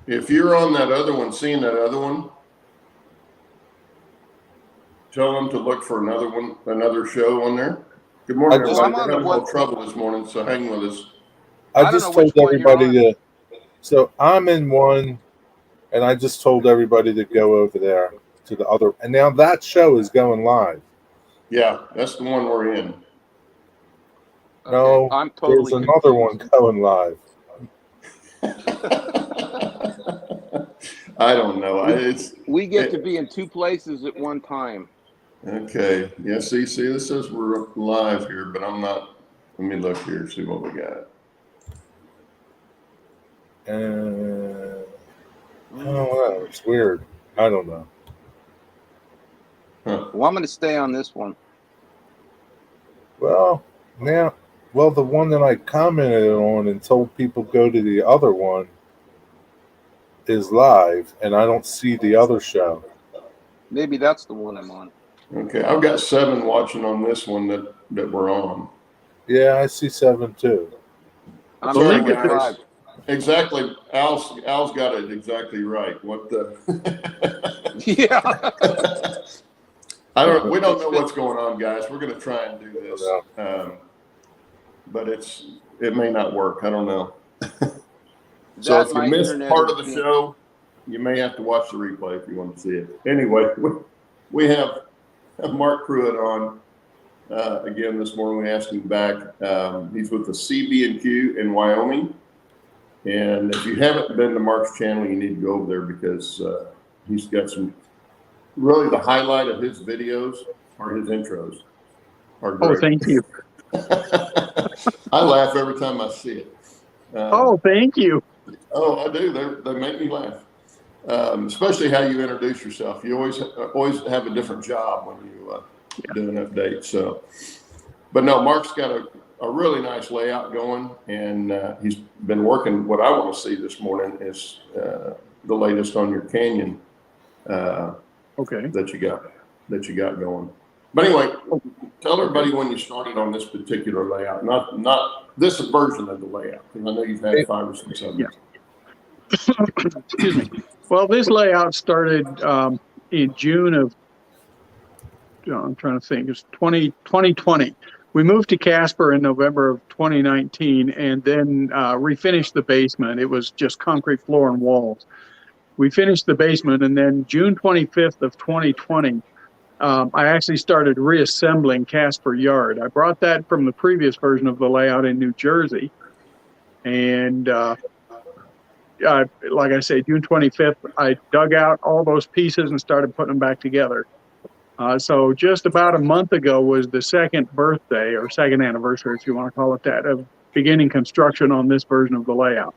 If you're on that other one, seeing that other one, tell them to look for another show on there. Good morning, everybody. We're having a little trouble this morning, so hang with us. I just told everybody to. So I'm in one, and I just told everybody to go over there to the other. And now that show is going live. Yeah, that's the one we're in. No, I'm totally there's another one going live. I don't know. We get to be in two places at one time. Okay. Yeah, see, this says we're live here, but I'm not. Let me look here, see what we got. Oh, it's weird. I don't know. Huh. Well, I'm going to stay on this one. Well, the one that I commented on and told people go to the other one is live, and I don't see the other show. Maybe that's the one I'm on. Okay, I've got 7 watching on this one that we're on. Yeah, I see 7 too. I'm sorry, link at 5. Exactly. Al's got it exactly right. What the? Yeah. We don't know what's going on, guys. We're going to try and do this, but it may not work. I don't know. So if you missed part of the show, you may have to watch the replay if you want to see it. Anyway, we have Mark Pruitt on again this morning. We asked him back. He's with the CB&Q in Wyoming. And if you haven't been to Mark's channel, you need to go over there because he's got some. Really, the highlight of his videos are his intros. Oh, thank you. I laugh every time I see it. Oh, thank you. Oh, I do. They make me laugh. Especially how you introduce yourself. You always have a different job when you do an update. So, but no, Mark's got a really nice layout going, and he's been working. What I want to see this morning is the latest on your Canyon. Okay. That you got going. But anyway, tell everybody when you started on this particular layout, not this version of the layout, because I know you've had 5 or 6 of them. Yeah. Excuse me. Well, this layout started in June of, I'm trying to think, it's 2020. We moved to Casper in November of 2019 and then refinished the basement. It was just concrete floor and walls. We finished the basement, and then June 25th of 2020, I actually started reassembling Casper Yard. I brought that from the previous version of the layout in New Jersey. And like I say, June 25th, I dug out all those pieces and started putting them back together. So just about a month ago was the second birthday, or second anniversary, if you want to call it that, of beginning construction on this version of the layout.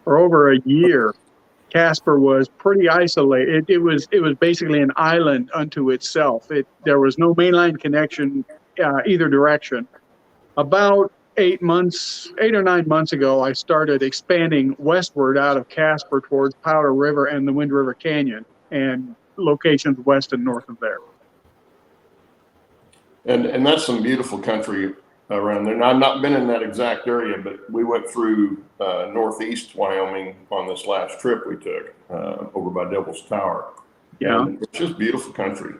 For over a year, Casper was pretty isolated. It was basically an island unto itself. There was no mainline connection either direction. About 8 or 9 months ago, I started expanding westward out of Casper towards Powder River and the Wind River Canyon and locations west and north of there. And that's some beautiful country around there. Now, I've not been in that exact area, but we went through northeast Wyoming on this last trip we took over by Devil's Tower. Yeah. And it's just beautiful country,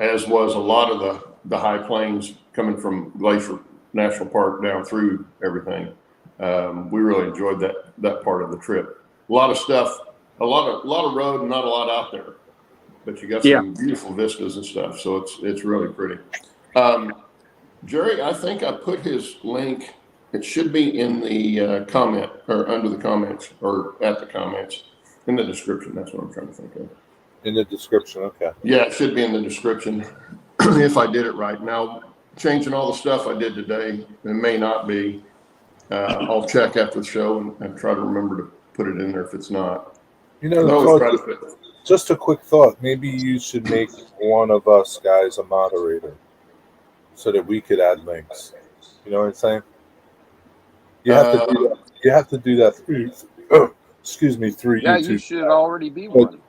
as was a lot of the high plains coming from Glacier National Park down through everything. We really enjoyed that part of the trip. A lot of stuff, a lot of road and not a lot out there, but you got some beautiful vistas and stuff. So it's really pretty. Jerry, I think I put his link. It should be in the comment or under the comments or at the comments in the description. That's what I'm trying to think of. In the description, okay. Yeah, it should be in the description if I did it right. Now, changing all the stuff I did today, it may not be. I'll check after the show and try to remember to put it in there if it's not. You know, just a quick thought. Maybe you should make one of us guys a moderator so that we could add links. You know what I'm saying? You have to do that through through Yeah, YouTube. you should already be one.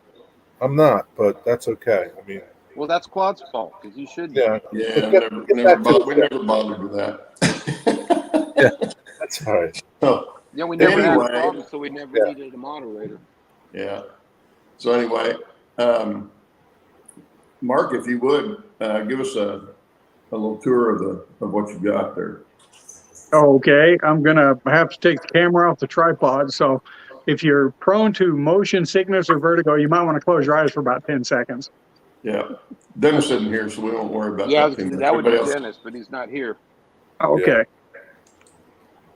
I'm not, but that's okay. I mean, well, that's Claude's fault because you should. Yeah, we never bothered with that. Yeah, That's all right. So, Yeah, we never had Anyway. a problem, so we never Yeah. needed a moderator. yeah. So anyway, Mark, if you would, give us a little tour of what you've got there. Okay, I'm gonna have to take the camera off the tripod. So if you're prone to motion sickness or vertigo, you might want to close your eyes for about 10 seconds. Yeah. Dennis isn't here, so we won't worry about Yeah, that too much. that would be Everybody else- Dennis, but he's not here. Okay.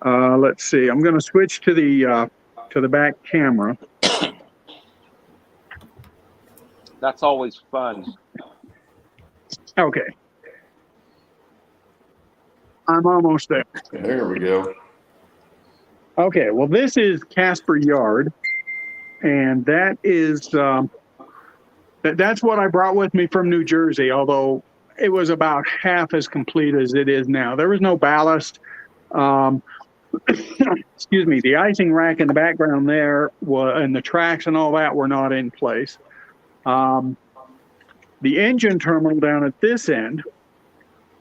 Let's see. I'm gonna switch to the back camera. That's always fun. Okay. I'm almost there. There we go. Okay, well, this is Casper Yard, and that is that's what I brought with me from New Jersey, although it was about half as complete as it is now. There was no ballast. Excuse me, the icing rack in the background there and the tracks and all that were not in place. The engine terminal down at this end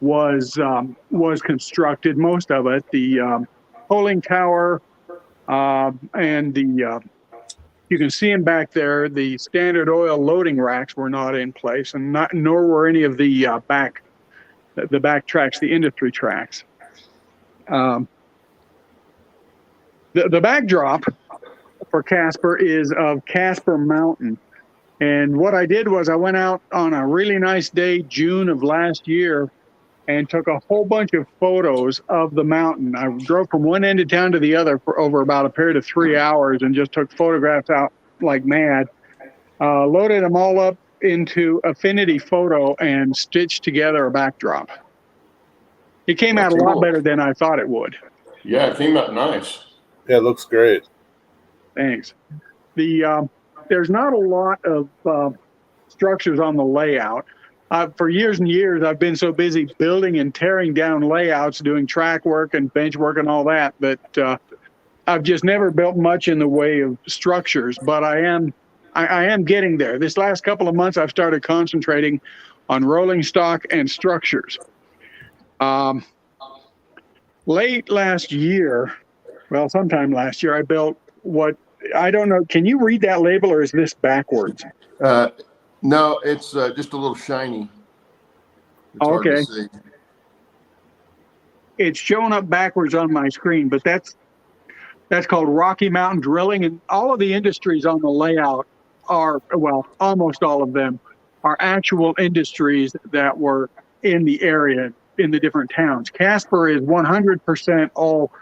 was constructed, most of it. The holding tower and the you can see them back there. The Standard Oil loading racks were not in place, and nor were any of the back tracks, the industry tracks. The backdrop for Casper is of Casper Mountain. And what I did was I went out on a really nice day, June of last year, and took a whole bunch of photos of the mountain. I drove from one end of town to the other for over about a period of 3 hours and just took photographs out like mad. Loaded them all up into Affinity Photo and stitched together a backdrop. It came out a lot better than I thought it would. Yeah, it came out nice. Yeah, it looks great. Thanks. There's not a lot of structures on the layout. For years and years, I've been so busy building and tearing down layouts, doing track work and bench work and all that, that I've just never built much in the way of structures. But I am getting there. This last couple of months, I've started concentrating on rolling stock and structures. Late last year, well, sometime last year, I built what, I don't know, can you read that label or is this backwards? No, it's just a little shiny. It's hard to see. It's showing up backwards on my screen, but that's called Rocky Mountain Drilling, and all of the industries on the layout are, well, almost all of them are actual industries that were in the area, in the different towns. Casper is 100% all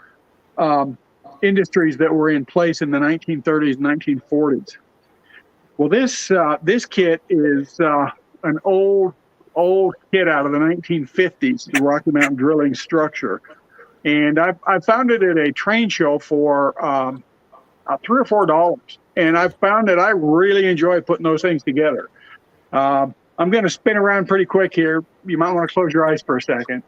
industries that were in place in the 1930s, 1940s. Well, this kit is an old kit out of the 1950s, the Rocky Mountain Drilling structure. And I found it at a train show for $3 or $4. And I found that I really enjoy putting those things together. I'm going to spin around pretty quick here. You might want to close your eyes for a second.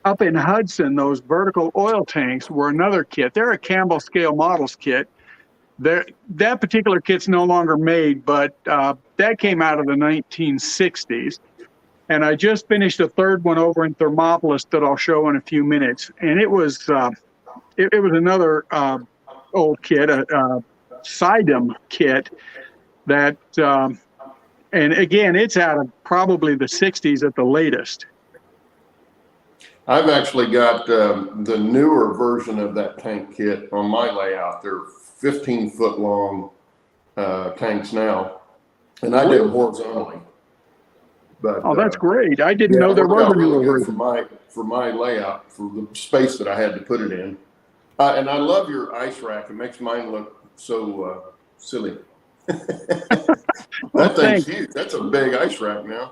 Up in Hudson, those vertical oil tanks were another kit. They're a Campbell Scale Models kit. That particular kit's no longer made, but that came out of the 1960s. And I just finished a third one over in Thermopolis that I'll show in a few minutes. And it was another old kit, a Sidem kit that, and again, it's out of probably the 60s at the latest. I've actually got the newer version of that tank kit on my layout. They're 15-foot long tanks now, and I did them horizontally. But that's great. I didn't know there was a newer version for my layout, for the space that I had to put it in. And I love your ice rack. It makes mine look so silly. That thing's huge. That's a big ice rack now.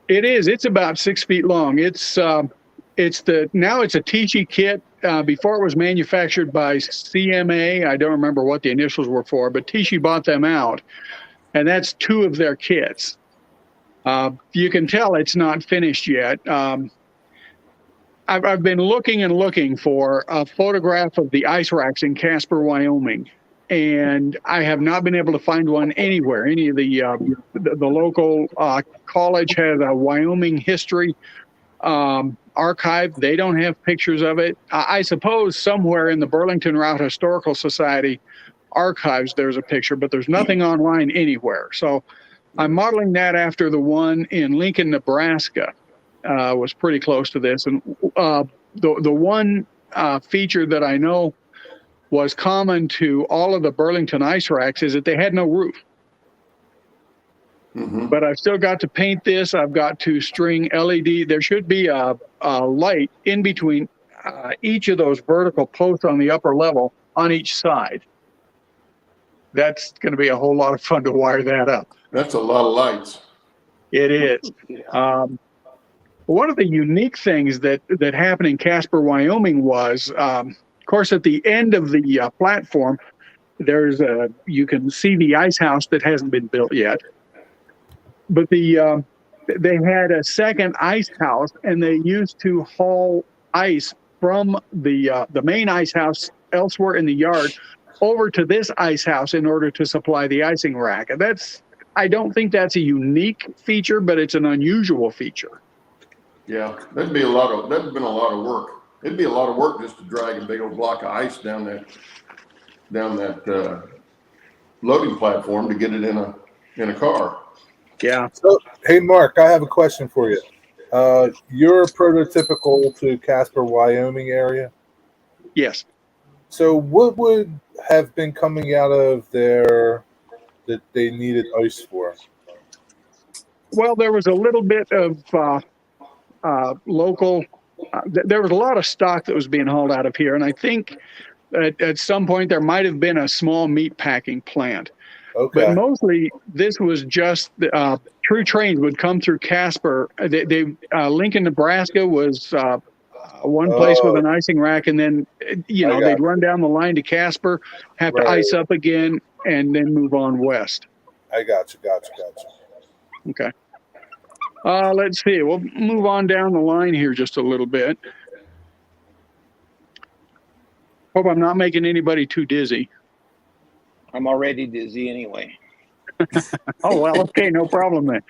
It is. It's about 6 feet long. Now it's a Tichy kit. Before it was manufactured by CMA. I don't remember what the initials were for, but Tichy bought them out, and that's 2 of their kits. You can tell it's not finished yet. I've been looking and looking for a photograph of the ice racks in Casper, Wyoming, and I have not been able to find one anywhere. Any of the local college has a Wyoming history archived. They don't have pictures of it. I suppose somewhere in the Burlington Route Historical Society archives there's a picture, but there's nothing online anywhere. So I'm modeling that after the one in Lincoln, Nebraska. Was pretty close to this. And the one feature that I know was common to all of the Burlington ice racks is that they had no roof. Mm-hmm. But I've still got to paint this. I've got to string LED. There should be a light in between each of those vertical posts on the upper level on each side. That's going to be a whole lot of fun to wire that up. That's a lot of lights. It is. One of the unique things that happened in Casper, Wyoming was, of course, at the end of the platform, you can see the ice house that hasn't been built yet. But they had a second ice house, and they used to haul ice from the main ice house elsewhere in the yard over to this ice house in order to supply the icing rack. And I don't think that's a unique feature, but it's an unusual feature. Yeah, that'd been a lot of work. It'd be a lot of work just to drag a big old block of ice down that loading platform to get it in a car. Yeah. So, hey, Mark, I have a question for you. You're prototypical to Casper, Wyoming area? Yes. So what would have been coming out of there that they needed ice for? Well, there was a little bit of local. There was a lot of stock that was being hauled out of here, and I think at some point there might have been a small meat packing plant. Okay. But mostly this was just true trains would come through Casper. Lincoln, Nebraska was one place with an icing rack, and then they'd run down the line to Casper, have to ice up again, and then move on west. I got you. Okay. Let's see. We'll move on down the line here just a little bit. Hope I'm not making anybody too dizzy. I'm already dizzy anyway. Oh, well, okay, no problem then.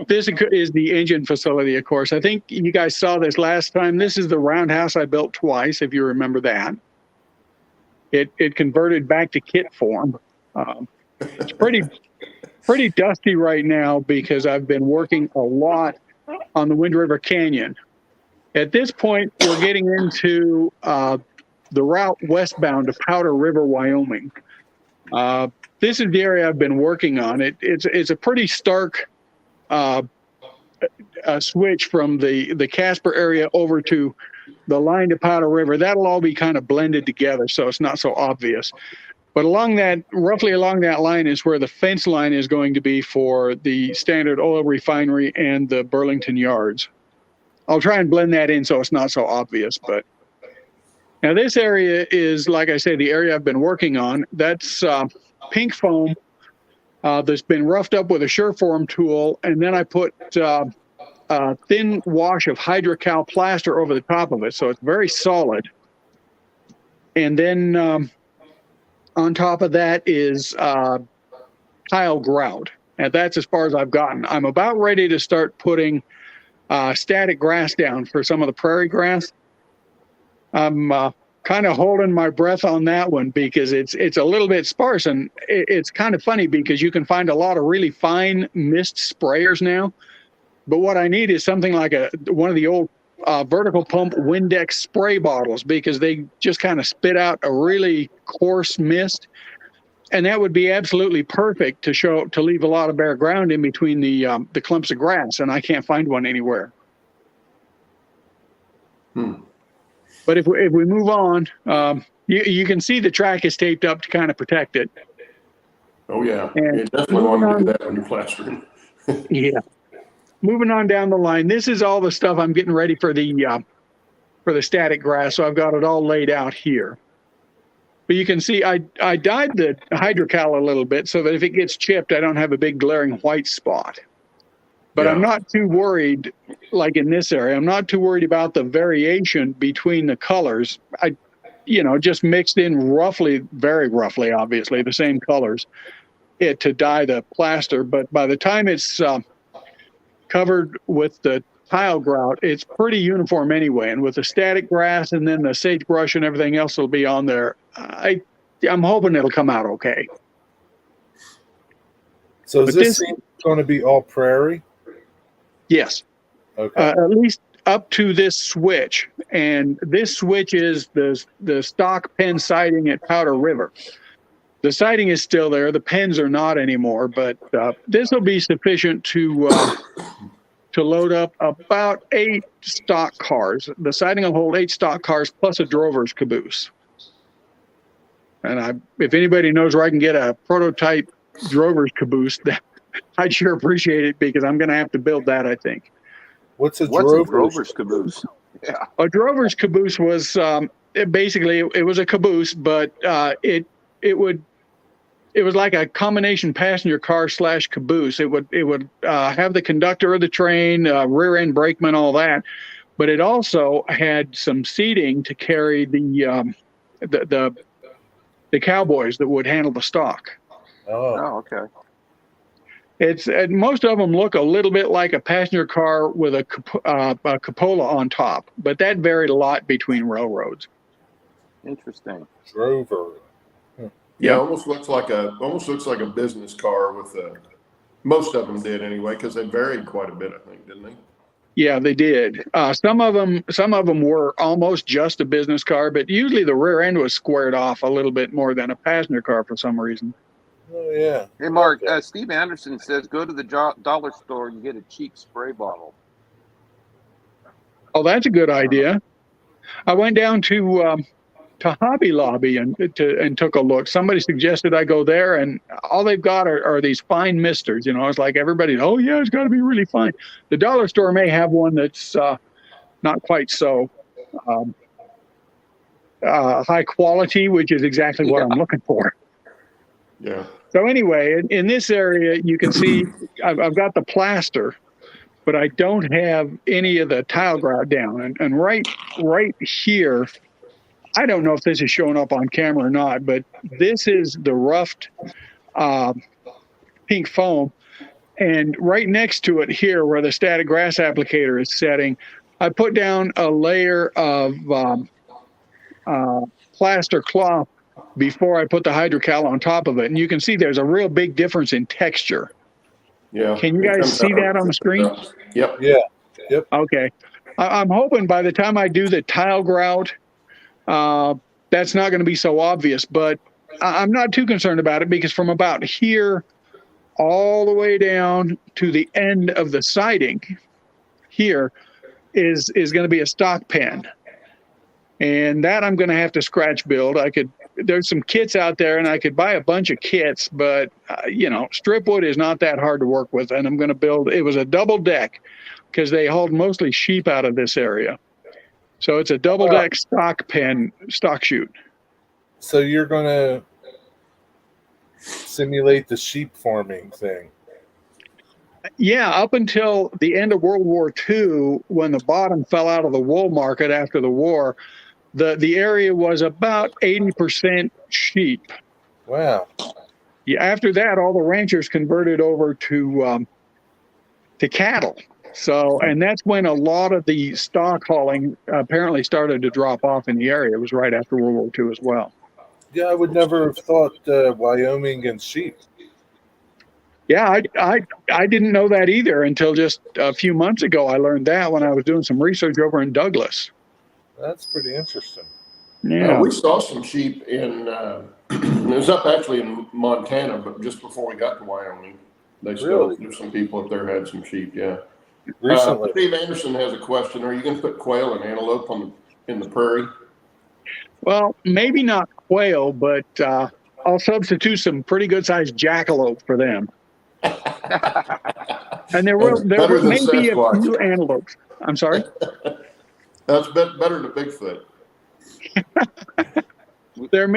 This is the engine facility, of course. I think you guys saw this last time. This is the roundhouse I built twice, if you remember that. It converted back to kit form. It's pretty dusty right now because I've been working a lot on the Wind River Canyon. At this point, we're getting into the route westbound to Powder River, Wyoming. This is the area I've been working on. It's a pretty stark switch from the Casper area over to the line to Powder River. That'll all be kind of blended together, so it's not so obvious. But roughly along that line is where the fence line is going to be for the Standard Oil Refinery and the Burlington yards. I'll try and blend that in so it's not so obvious. But now this area is, like I say, the area I've been working on. That's pink foam that's been roughed up with a Sureform tool, and then I put a thin wash of hydrocal plaster over the top of it, so it's very solid. And then on top of that is tile grout, and that's as far as I've gotten. I'm about ready to start putting static grass down for some of the prairie grass. I'm kind of holding my breath on that one because it's a little bit sparse, and it's kind of funny because you can find a lot of really fine mist sprayers now. But what I need is something like one of the old vertical pump Windex spray bottles, because they just kind of spit out a really coarse mist, and that would be absolutely perfect to leave a lot of bare ground in between the clumps of grass, and I can't find one anywhere. But if we move on, you can see the track is taped up to kind of protect it. Oh yeah, and you definitely want to do that when you're plastering. Yeah. Moving on down the line, this is all the stuff I'm getting ready for the static grass, so I've got it all laid out here. But you can see I dyed the hydrocal a little bit so that if it gets chipped, I don't have a big glaring white spot. But I'm not too worried, like in this area, I'm not too worried about the variation between the colors. I just mixed in very roughly, obviously, the same colors to dye the plaster. But by the time it's covered with the tile grout, it's pretty uniform anyway. And with the static grass and then the sagebrush and everything else will be on there, I'm hoping it'll come out okay. So is this going to be all prairie? Yes. Okay. At least up to this switch. And this switch is the stock pen siding at Powder River. The siding is still there. The pens are not anymore, but this will be sufficient to load up about 8 stock cars. The siding will hold 8 stock cars plus a drover's caboose. And if anybody knows where I can get a prototype drover's caboose, I'd sure appreciate it, because I'm going to have to build that, I think. What's a drover's caboose? Yeah. A drover's caboose was basically it was a caboose, but it was like a combination passenger car / caboose. It would have the conductor of the train, rear end brakeman, all that, but it also had some seating to carry the cowboys that would handle the stock. Oh, okay. Most of them look a little bit like a passenger car with a cupola on top, but that varied a lot between railroads. Interesting. Drover. Yeah, almost looks like a business car with most of them did anyway, because they varied quite a bit, I think, didn't they? Yeah, they did. Some of them were almost just a business car, but usually the rear end was squared off a little bit more than a passenger car for some reason. Oh, yeah. Hey, Mark, Steve Anderson says go to the dollar store and get a cheap spray bottle. Oh, that's a good idea. I went down to Hobby Lobby and took a look. Somebody suggested I go there, and all they've got are these fine misters. You know, it's like everybody, oh, yeah, it's got to be really fine. The dollar store may have one that's not quite so high quality, which is exactly what I'm looking for. Yeah. So anyway, in this area, you can see I've got the plaster, but I don't have any of the tile grout down. And right here, I don't know if this is showing up on camera or not, but this is the roughed pink foam. And right next to it here, where the static grass applicator is setting, I put down a layer of plaster cloth before I put the hydrocal on top of it. And you can see there's a real big difference in texture. Yeah. Can you guys see that on the screen? Yep. Yeah. Yep. Okay. I'm hoping by the time I do the tile grout, that's not going to be so obvious, but I'm not too concerned about it, because from about here all the way down to the end of the siding here is going to be a stock pen. And that I'm going to have to scratch build. There's some kits out there, and I could buy a bunch of kits, but strip wood is not that hard to work with. And I'm going to build, it was a double deck, because they hauled mostly sheep out of this area. So it's a double deck stock chute. So you're going to simulate the sheep farming thing. Yeah, up until the end of World War II, when the bottom fell out of the wool market after the war, the area was about 80% sheep. Wow. Yeah, after that, all the ranchers converted over to cattle. So, and that's when a lot of the stock hauling apparently started to drop off in the area. It was right after World War II as well. Yeah, I would never have thought Wyoming and sheep. Yeah, I didn't know that either until just a few months ago. I learned that when I was doing some research over in Douglas. That's pretty interesting. Yeah, we saw some sheep in. It was up actually in Montana, but just before we got to Wyoming, there's some people up there had some sheep. Yeah. Recently, Steve Anderson has a question. Are you going to put quail and antelope in the prairie? Well, maybe not quail, but I'll substitute some pretty good sized jackalope for them. And there may be a few antelopes. I'm sorry? That's better than Bigfoot. There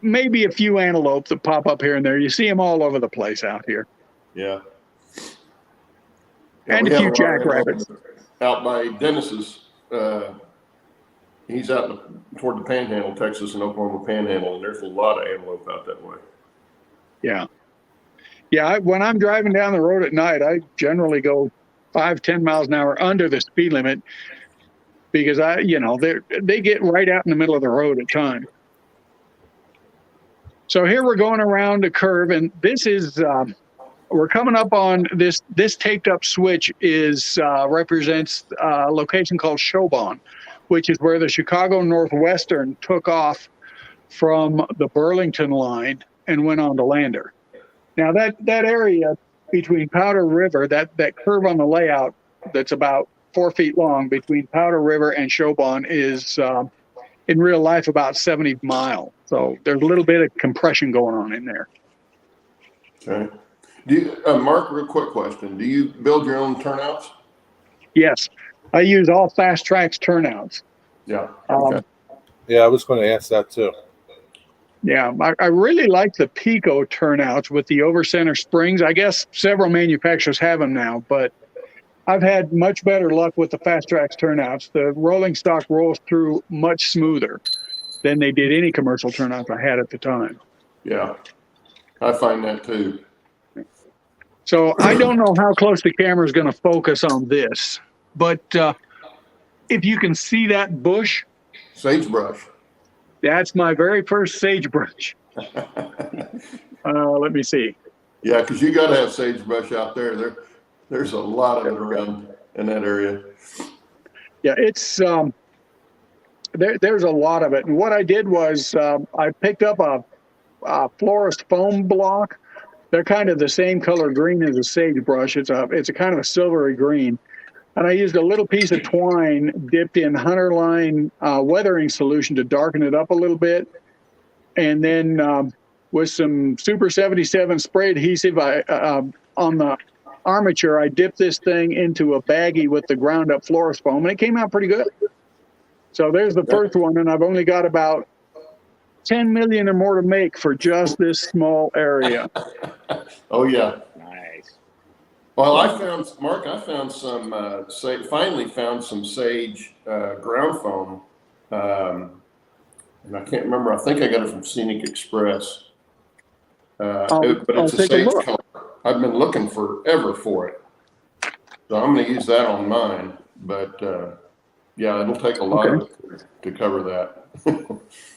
may be a few antelope that pop up here and there. You see them all over the place out here. Yeah. And a few jackrabbits. Out by Dennis's, he's out toward the Panhandle, Texas and Oklahoma Panhandle, and there's a lot of antelope out that way. Yeah. Yeah, when I'm driving down the road at night, I generally go 5-10 miles an hour under the speed limit because they get right out in the middle of the road at times. So here we're going around a curve, and this is we're coming up on this taped up switch represents a location called Showbon, which is where the Chicago Northwestern took off from the Burlington line and went on to Lander. Now that area between Powder River, that curve on the layout that's about 4 feet long between Powder River and Showbon is in real life about 70 miles. So there's a little bit of compression going on in there. Okay. Do you, Mark, real quick question. Do you build your own turnouts? Yes. I use all Fast Tracks turnouts. Yeah. Okay. Yeah, I was going to ask that too. Yeah, I really like the Pico turnouts with the over-center springs. I guess several manufacturers have them now, but I've had much better luck with the Fast Tracks turnouts. The rolling stock rolls through much smoother than they did any commercial turnouts I had at the time. Yeah, I find that too. So I don't know how close the camera is going to focus on this, but if you can see that bush. Sagebrush. That's my very first sagebrush. Let me see. Yeah, because you got to have sagebrush out there. There's a lot of it around in that area. Yeah, it's there's a lot of it. And what I did was I picked up a florist foam block. They're kind of the same color green as a sagebrush. It's a kind of a silvery green. And I used a little piece of twine dipped in Hunterline weathering solution to darken it up a little bit. And then with some Super 77 spray adhesive on the armature, I dipped this thing into a baggie with the ground up florist foam, and it came out pretty good. So there's the first one, and I've only got about 10 million or more to make for just this small area. Oh, yeah. Nice. Well, I found some, finally found some sage ground foam. And I can't remember. I think I got it from Scenic Express. But it's a sage color. I've been looking forever for it. So I'm going to use that on mine. But, yeah, it'll take a lot of it to cover that.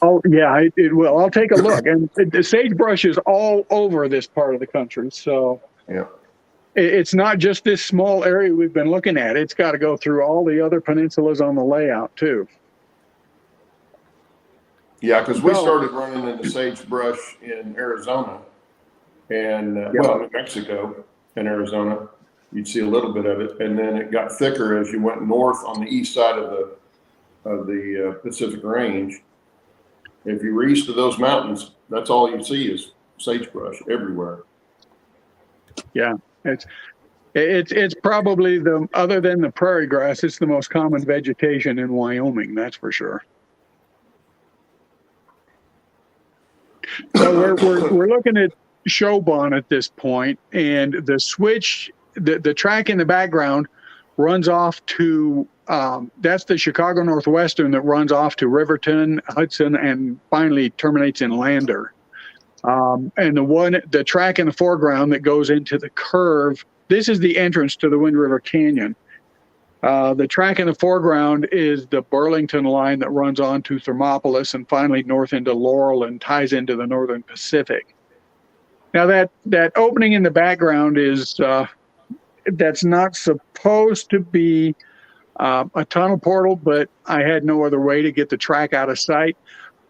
Oh, yeah, it will. I'll take a look. And the sagebrush is all over this part of the country. So yeah, it's not just this small area we've been looking at. It's got to go through all the other peninsulas on the layout, too. Yeah, because we started running into sagebrush in Arizona and, New Mexico and Arizona. You'd see a little bit of it. And then it got thicker as you went north on the east side of the Pacific Range. If you were east of those mountains, that's all you see is sagebrush everywhere. Yeah, it's probably other than the prairie grass, it's the most common vegetation in Wyoming. That's for sure. So we're looking at Showbon at this point, and the switch, the track in the background runs off to that's the Chicago Northwestern that runs off to Riverton, Hudson, and finally terminates in Lander. And the track in the foreground that goes into the curve, this is the entrance to the Wind River Canyon. The track in the foreground is the Burlington line that runs on to Thermopolis and finally north into Laurel and ties into the Northern Pacific. Now that opening in the background is that's not supposed to be a tunnel portal, but I had no other way to get the track out of sight.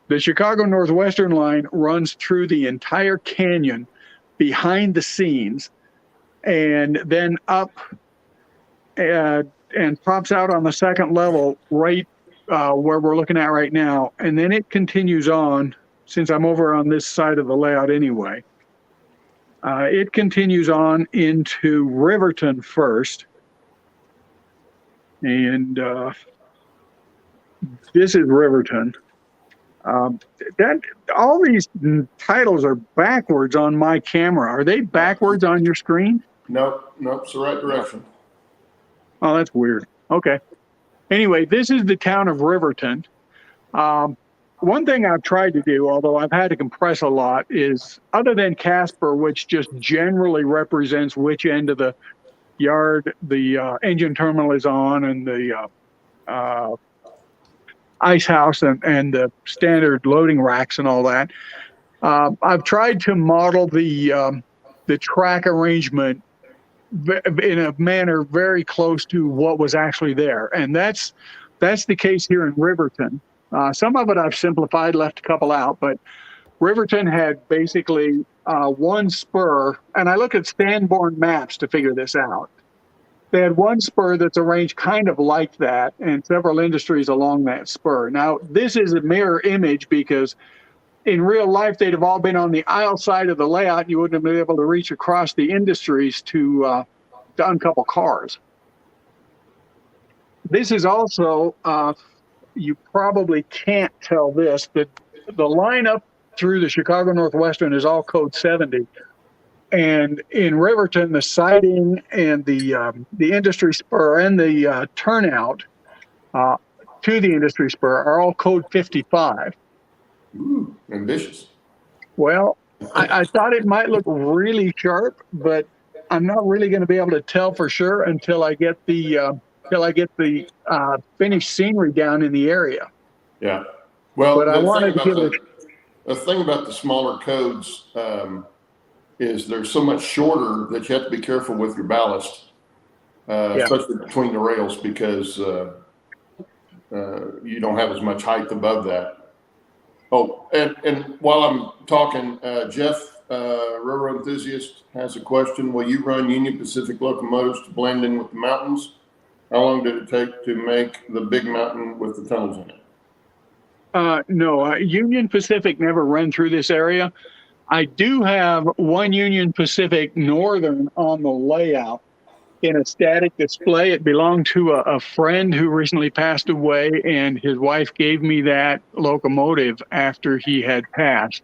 The Chicago Northwestern line runs through the entire canyon behind the scenes and then up and pops out on the second level right where we're looking at right now. And then it continues on, since I'm over on this side of the layout anyway. It continues on into Riverton first. And this is Riverton. All these titles are backwards on my camera. Are they backwards on your screen? Nope, it's the right direction. Oh, that's weird. Okay. Anyway, this is the town of Riverton. One thing I've tried to do, although I've had to compress a lot, is other than Casper, which just generally represents which end of the yard, the engine terminal is on, and the ice house and the standard loading racks and all that. I've tried to model the track arrangement in a manner very close to what was actually there, and that's the case here in Riverton. Some of it I've simplified, left a couple out, but Riverton had basically one spur, and I look at Sanborn maps to figure this out. They had one spur that's arranged kind of like that, and several industries along that spur. Now, this is a mirror image because in real life, they'd have all been on the aisle side of the layout. You wouldn't have been able to reach across the industries to uncouple cars. This is also, you probably can't tell this, but the line up through the Chicago Northwestern is all code 70. And in Riverton, the siding and the industry spur and the turnout to the industry spur are all code 55. Ooh, ambitious. Well, I thought it might look really sharp, but I'm not really going to be able to tell for sure until I get the finished scenery down in the area. Yeah. Well, but I wanted to give it. The thing about the smaller codes is they're so much shorter that you have to be careful with your ballast, especially between the rails, because you don't have as much height above that. Oh, and while I'm talking, Jeff, railroad enthusiast, has a question. Will you run Union Pacific locomotives to blend in with the mountains? How long did it take to make the big mountain with the tunnels in it? No, Union Pacific never ran through this area. I do have one Union Pacific Northern on the layout in a static display. It belonged to a friend who recently passed away, and his wife gave me that locomotive after he had passed.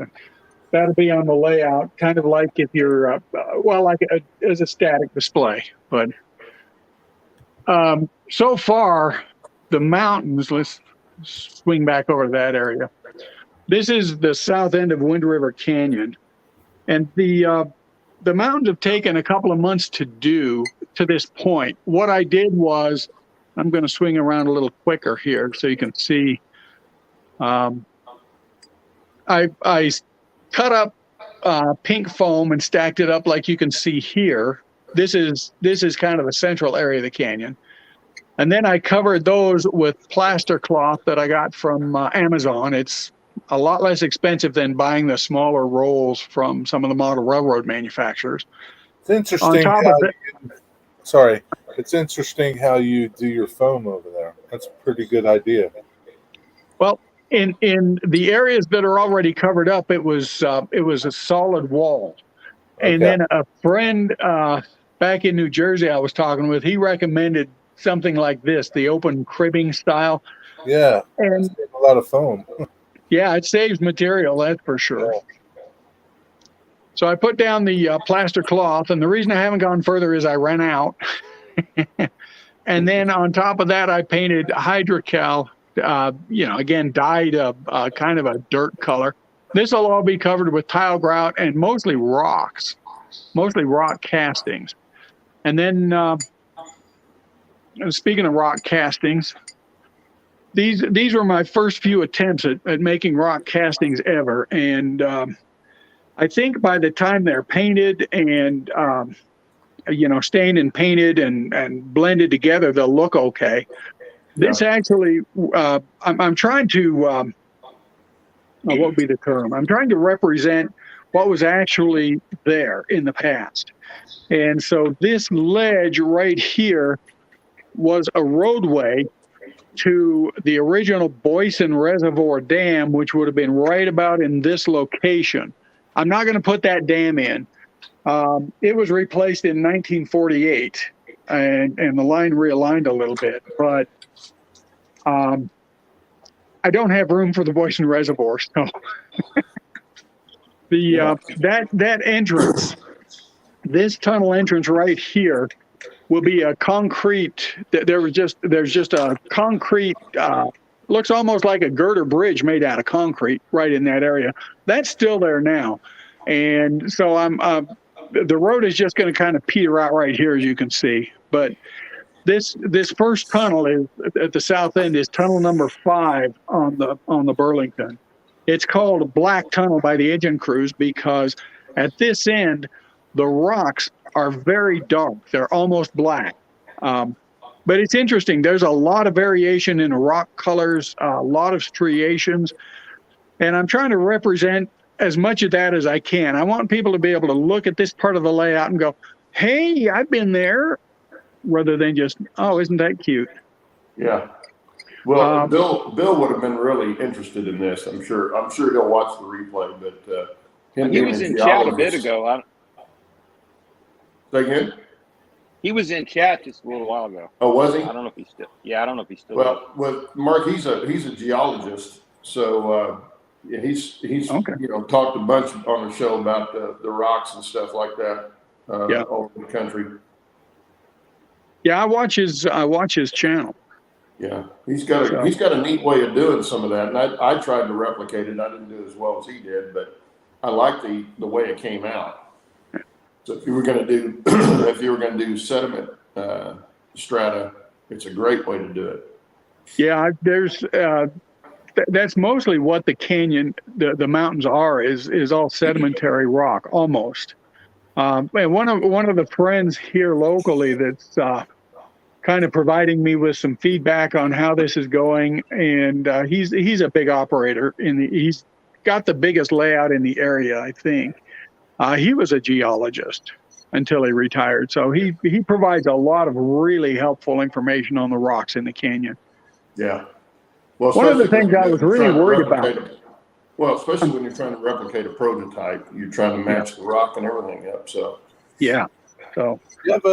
That'll be on the layout, kind of like if you're, as a static display. But so far, the mountains, let's swing back over to that area. This is the south end of Wind River Canyon. And the mountains have taken a couple of months to do to this point. What I did was, I'm going to swing around a little quicker here so you can see. I cut up pink foam and stacked it up like you can see here. This is kind of the central area of the canyon. And then I covered those with plaster cloth that I got from Amazon. It's a lot less expensive than buying the smaller rolls from some of the model railroad manufacturers. It's interesting. It's interesting how you do your foam over there. That's a pretty good idea. Well, in the areas that are already covered up, it was a solid wall. Okay. And then a friend back in New Jersey I was talking with, he recommended something like this, the open cribbing style. Yeah, and a lot of foam. Yeah, it saves material, that's for sure. Yeah. So I put down the plaster cloth, and the reason I haven't gone further is I ran out. And then on top of that, I painted hydrocal, again, dyed kind of a dirt color. This will all be covered with tile grout and mostly rock castings. And then, speaking of rock castings, these were my first few attempts at making rock castings ever. And I think by the time they're painted and, stained and painted and blended together, they'll look okay. This actually, I'm trying to, what would be the term? I'm trying to represent what was actually there in the past. And so this ledge right here was a roadway to the original Boyson Reservoir Dam, which would have been right about in this location. I'm not going to put that dam in. It was replaced in 1948, and the line realigned a little bit, but I don't have room for the Boyson Reservoir, so that entrance, this tunnel entrance right here, will be a concrete. There's just a concrete. Looks almost like a girder bridge made out of concrete right in that area. That's still there now, and so the road is just going to kind of peter out right here, as you can see. But this first tunnel is at the south end is tunnel number 5 on the Burlington. It's called a black tunnel by the engine crews because at this end, the rocks are very dark. They're almost black. But it's interesting. There's a lot of variation in the rock colors, a lot of striations. And I'm trying to represent as much of that as I can. I want people to be able to look at this part of the layout and go, hey, I've been there, rather than just, oh, isn't that cute? Yeah. Well, Bill would have been really interested in this. I'm sure he'll watch the replay, but he was in chat a bit ago. Say again? He was in chat just a little while ago. Oh, was he? I don't know if he's still. Yeah, I don't know if he's still. Well, Mark, he's a geologist, so yeah, he's okay. Talked a bunch on the show about the rocks and stuff like that all over the country. Yeah, I watch his channel. Yeah, he's got a neat way of doing some of that, and I tried to replicate it. I didn't do as well as he did, but I like the way it came out. So if you were going to do sediment strata, it's a great way to do it. Yeah, there's that's mostly what the canyon, the mountains are is all sedimentary rock almost. And one of the friends here locally that's kind of providing me with some feedback on how this is going, and he's a big operator he's got the biggest layout in the area, I think. He was a geologist until he retired, so he provides a lot of really helpful information on the rocks in the canyon. Yeah. Well, one of the things I was really worried about. Well, especially when you're trying to replicate a prototype, you're trying to match the rock and everything up. So yeah. So you have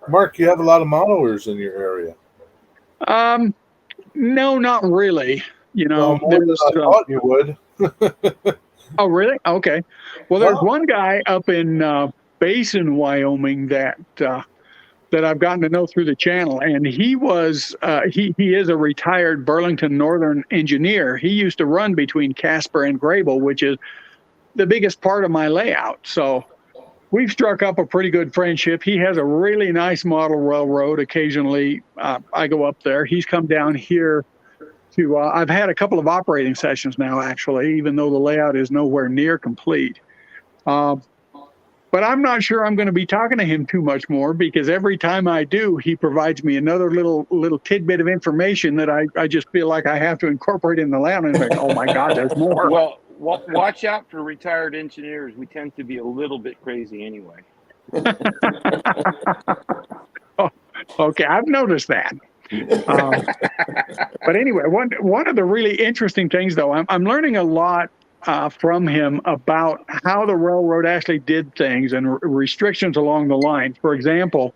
Mark, you have a lot of modelers in your area. No, not really. More than I thought you would. Oh, really? Okay. Well, there's one guy up in Basin, Wyoming that I've gotten to know through the channel, and he was he is a retired Burlington Northern engineer. He used to run between Casper and Grable, which is the biggest part of my layout. So we've struck up a pretty good friendship. He has a really nice model railroad. Occasionally, I go up there. He's come down here to. I've had a couple of operating sessions now, actually, even though the layout is nowhere near complete. But I'm not sure I'm going to be talking to him too much more, because every time I do, he provides me another little tidbit of information that I just feel like I have to incorporate in the layout. And think, oh my God, there's more. Well, watch out for retired engineers. We tend to be a little bit crazy anyway. Oh, okay, I've noticed that. But anyway, one of the really interesting things, though, I'm learning a lot from him about how the railroad actually did things and restrictions along the line. For example,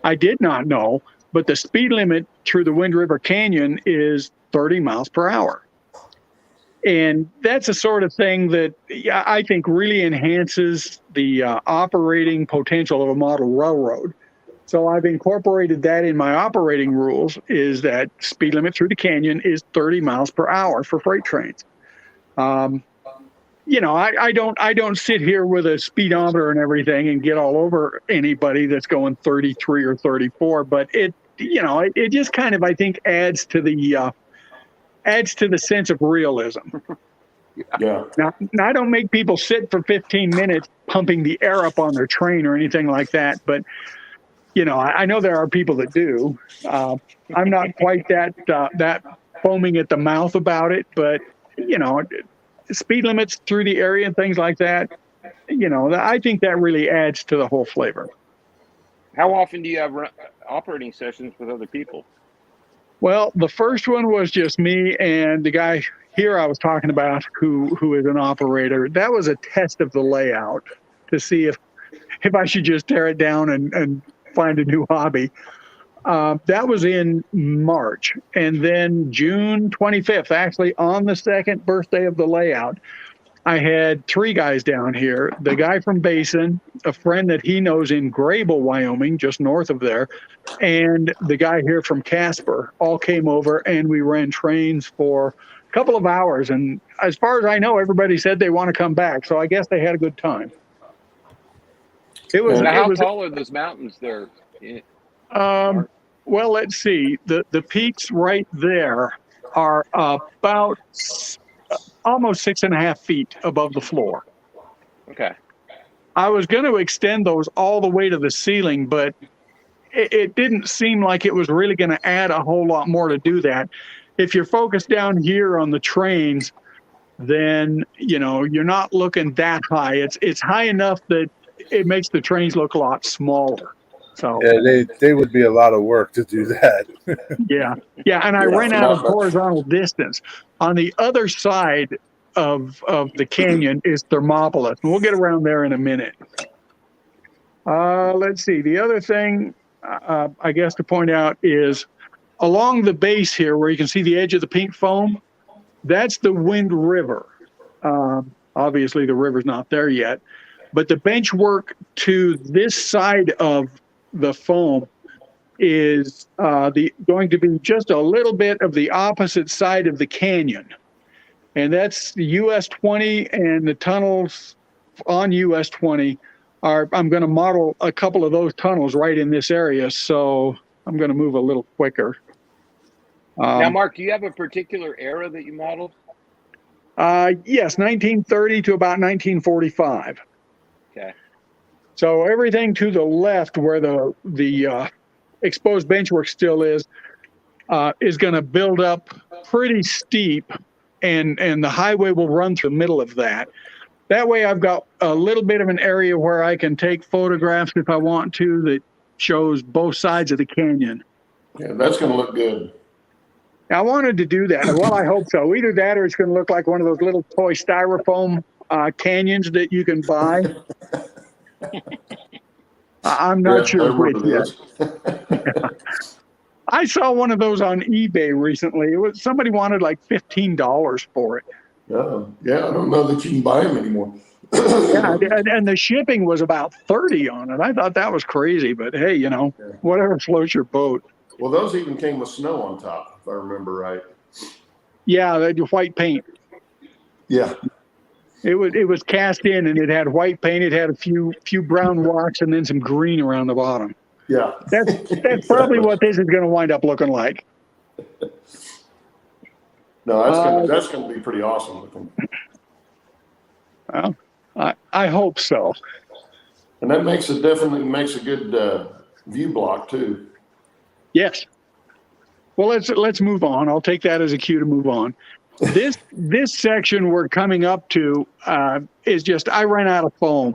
I did not know, but the speed limit through the Wind River Canyon is 30 miles per hour. And that's the sort of thing that I think really enhances the operating potential of a model railroad. So I've incorporated that in my operating rules, is that speed limit through the canyon is 30 miles per hour for freight trains. I don't sit here with a speedometer and everything and get all over anybody that's going 33 or 34, but it just kind of, I think, adds to the sense of realism. Yeah. Now, I don't make people sit for 15 minutes pumping the air up on their train or anything like that, but I know there are people that do. I'm not quite that foaming at the mouth about it, but speed limits through the area and things like that, I think that really adds to the whole flavor. How often do you have operating sessions with other people? Well, the first one was just me and the guy here I was talking about who is an operator. That was a test of the layout to see if I should just tear it down and find a new hobby. That was in March. And then June 25th, actually on the second birthday of the layout, I had 3 guys down here. The guy from Basin, a friend that he knows in Grable, Wyoming, just north of there, and the guy here from Casper all came over, and we ran trains for a couple of hours. And as far as I know, everybody said they want to come back. So I guess they had a good time. It was. Now, It how was. tall are those mountains there? Well, let's see. The peaks right there are about almost 6.5 feet above the floor. Okay. I was going to extend those all the way to the ceiling, but it didn't seem like it was really going to add a whole lot more to do that. If you're focused down here on the trains, then you're not looking that high. It's high enough that it makes the trains look a lot smaller. So yeah, they would be a lot of work to do that. yeah, and I ran out of horizontal distance. On the other side of the canyon is Thermopolis, and we'll get around there in a minute. Let's see. The other thing I guess to point out is along the base here, where you can see the edge of the pink foam. That's the Wind River. Obviously, the river's not there yet, but the bench work to this side of the foam is going to be just a little bit of the opposite side of the canyon. And that's the US 20 and the tunnels on US 20 I'm going to model a couple of those tunnels right in this area. So I'm going to move a little quicker. Now, Mark, do you have a particular era that you modeled? Yes, 1930 to about 1945. Okay. So everything to the left where the exposed benchwork still is going to build up pretty steep, and the highway will run through the middle of that. That way I've got a little bit of an area where I can take photographs if I want to that shows both sides of the canyon. Yeah, that's going to look good. I wanted to do that. Well, I hope so. Either that or it's going to look like one of those little toy styrofoam canyons that you can buy. I'm not sure which yet. I saw one of those on eBay recently. Somebody wanted like $15 for it. Yeah, I don't know that you can buy them anymore. Yeah, and the shipping was about $30 on it. I thought that was crazy, but hey, whatever floats your boat. Well, those even came with snow on top, if I remember right. Yeah, they do white paint. Yeah. It was cast in, and it had white paint. It had a few brown rocks and then some green around the bottom. Yeah. That's Exactly. probably what this is going to wind up looking like. No, that's going to be pretty awesome looking. Well, I hope so. And that definitely makes a good view block too. Yes. Well, let's move on. I'll take that as a cue to move on. This section we're coming up to is just I ran out of foam.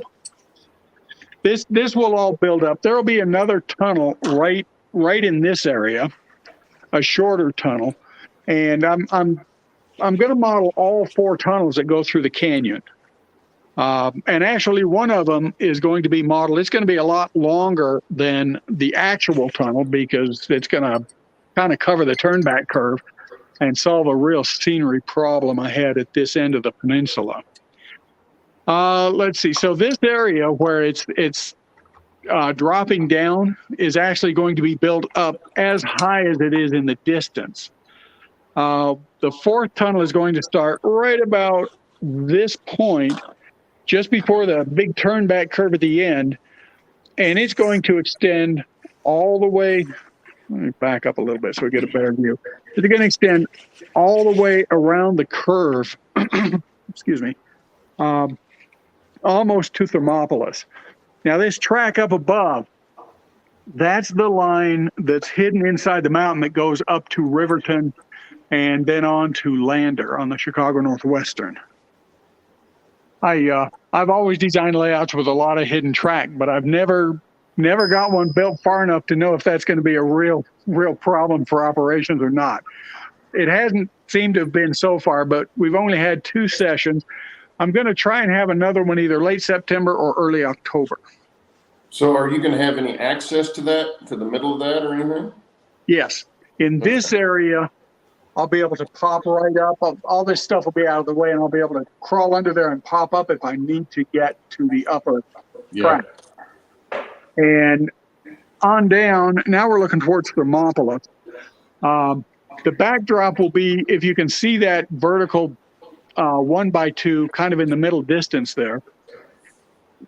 This will all build up. There'll be another tunnel right in this area, a shorter tunnel, and I'm going to model all 4 tunnels that go through the canyon. And actually, one of them is going to be modeled. It's going to be a lot longer than the actual tunnel because it's going to kind of cover the turnback curve and solve a real scenery problem I had at this end of the peninsula. Let's see. So this area where it's dropping down is actually going to be built up as high as it is in the distance. The 4th tunnel is going to start right about this point, just before the big turnback curve at the end, and it's going to extend all the way. Let me back up a little bit so we get a better view. It's going to extend all the way around the curve, excuse me, almost to Thermopolis. Now, this track up above, that's the line that's hidden inside the mountain that goes up to Riverton and then on to Lander on the Chicago Northwestern. I've always designed layouts with a lot of hidden track, but I've never got one built far enough to know if that's going to be a real problem for operations or not. It hasn't seemed to have been so far, but we've only had 2 sessions. I'm going to try and have another one either late September or early October. So are you going to have any access to the middle of that or anything? Yes. In this area, I'll be able to pop right up. All this stuff will be out of the way, and I'll be able to crawl under there and pop up if I need to get to the upper track. And on down, now we're looking towards Thermopolis. The backdrop will be, if you can see that vertical 1x2 kind of in the middle distance there,